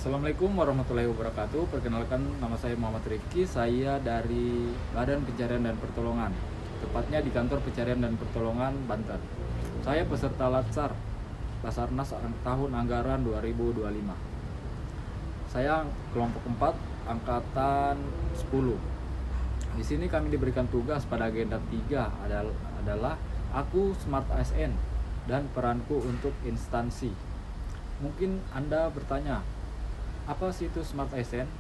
Assalamualaikum warahmatullahi wabarakatuh. Perkenalkan, nama saya Muhammad Rifki. Saya dari Badan Pencarian dan Pertolongan, tepatnya di Kantor Pencarian dan Pertolongan Banten. Saya peserta Latsar Basarnas tahun anggaran 2025. Saya kelompok 4 angkatan 10. Di sini kami diberikan tugas pada agenda 3 adalah aku Smart ASN dan peranku untuk instansi. Mungkin Anda bertanya, apa sih itu Smart ASN?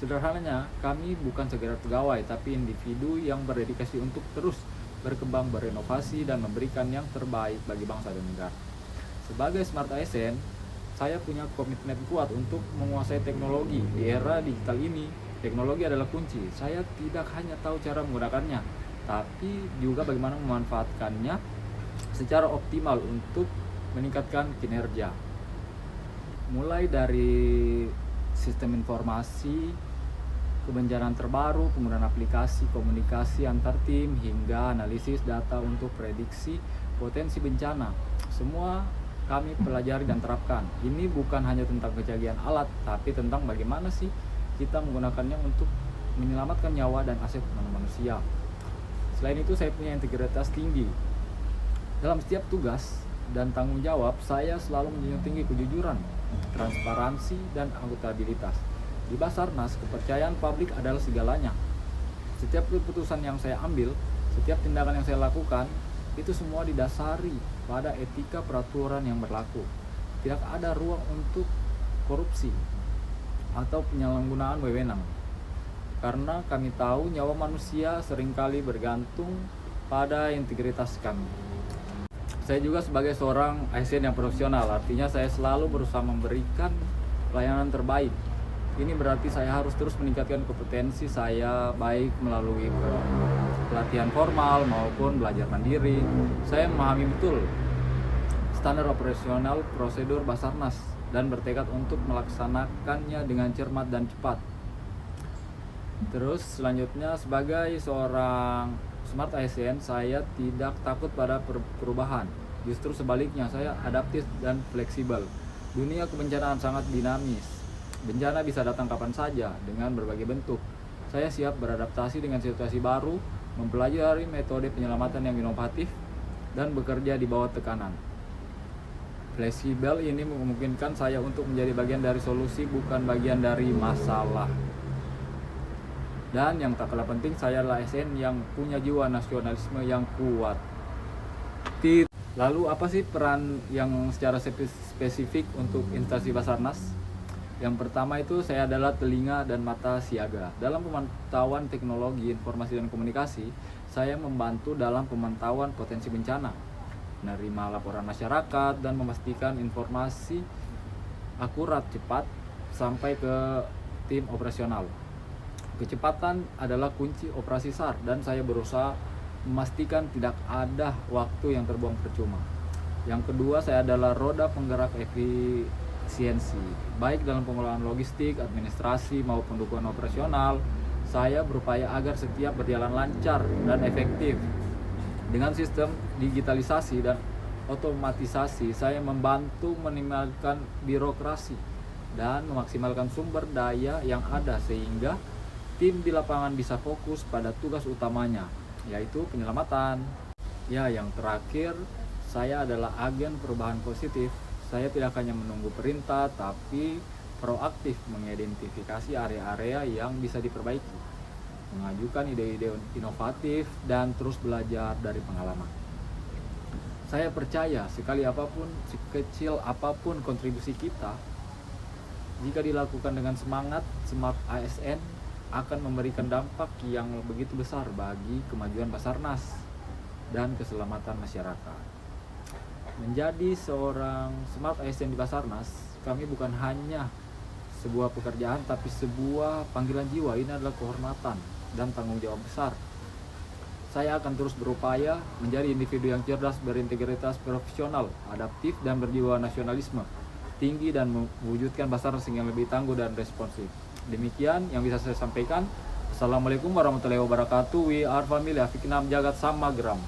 Sederhananya, kami bukan sekedar pegawai, tapi individu yang berdedikasi untuk terus berkembang, berinovasi, dan memberikan yang terbaik bagi bangsa dan negara. Sebagai Smart ASN, saya punya komitmen kuat untuk menguasai teknologi. Di era digital ini, teknologi adalah kunci. Saya tidak hanya tahu cara menggunakannya, tapi juga bagaimana memanfaatkannya secara optimal untuk meningkatkan kinerja. Mulai dari sistem informasi, kebencanaan terbaru, penggunaan aplikasi komunikasi antar tim, hingga analisis data untuk prediksi potensi bencana. Semua kami pelajari dan terapkan. Ini bukan hanya tentang kecanggihan alat, tapi tentang bagaimana sih kita menggunakannya untuk menyelamatkan nyawa dan aset manusia. Selain itu, saya punya integritas tinggi. Dalam setiap tugas dan tanggung jawab, saya selalu menjunjung tinggi kejujuran, transparansi, dan akuntabilitas. Di Basarnas, kepercayaan publik adalah segalanya. Setiap keputusan yang saya ambil, setiap tindakan yang saya lakukan, itu semua didasari pada etika peraturan yang berlaku. Tidak ada ruang untuk korupsi atau penyalahgunaan wewenang. Karena kami tahu nyawa manusia seringkali bergantung pada integritas kami. Saya juga sebagai seorang ASN yang profesional, artinya saya selalu berusaha memberikan pelayanan terbaik. Ini berarti saya harus terus meningkatkan kompetensi saya, baik melalui pelatihan formal maupun belajar mandiri. Saya memahami betul standar operasional prosedur Basarnas dan bertekad untuk melaksanakannya dengan cermat dan cepat. Terus selanjutnya, sebagai seorang Smart ASN, saya tidak takut pada perubahan. Justru sebaliknya, saya adaptif dan fleksibel. Dunia kebencanaan sangat dinamis. Bencana bisa datang kapan saja dengan berbagai bentuk. Saya siap beradaptasi dengan situasi baru, mempelajari metode penyelamatan yang inovatif, dan bekerja di bawah tekanan. Fleksibel ini memungkinkan saya untuk menjadi bagian dari solusi, bukan bagian dari masalah. Dan yang tak kalah penting, saya adalah ASN yang punya jiwa nasionalisme yang kuat. Lalu apa sih peran yang secara spesifik untuk instansi Basarnas? Yang pertama itu, saya adalah telinga dan mata siaga. Dalam pemantauan teknologi, informasi, dan komunikasi, saya membantu dalam pemantauan potensi bencana, menerima laporan masyarakat, dan memastikan informasi akurat cepat sampai ke tim operasional. Kecepatan adalah kunci operasi SAR, dan saya berusaha memastikan tidak ada waktu yang terbuang percuma. Yang kedua, saya adalah roda penggerak efisiensi, baik dalam pengelolaan logistik, administrasi, maupun dukungan operasional. Saya berupaya agar setiap berjalan lancar dan efektif. Dengan sistem digitalisasi dan otomatisasi, saya membantu meminimalkan birokrasi dan memaksimalkan sumber daya yang ada, sehingga tim di lapangan bisa fokus pada tugas utamanya, yaitu penyelamatan. Ya, yang terakhir, saya adalah agen perubahan positif. Saya tidak hanya menunggu perintah, tapi proaktif mengidentifikasi area-area yang bisa diperbaiki, mengajukan ide-ide inovatif, dan terus belajar dari pengalaman. Saya percaya sekecil apapun kontribusi kita, jika dilakukan dengan semangat, Smart ASN akan memberikan dampak yang begitu besar bagi kemajuan Basarnas dan keselamatan masyarakat. Menjadi seorang Smart ASN di Basarnas, kami bukan hanya sebuah pekerjaan, tapi sebuah panggilan jiwa. Ini adalah kehormatan dan tanggung jawab besar. Saya akan terus berupaya menjadi individu yang cerdas, berintegritas, profesional, adaptif, dan berjiwa nasionalisme tinggi, dan mewujudkan Basarnas yang lebih tangguh dan responsif. Demikian yang bisa saya sampaikan. Assalamualaikum warahmatullahi wabarakatuh. We are family Afiknam Jagat Samagram.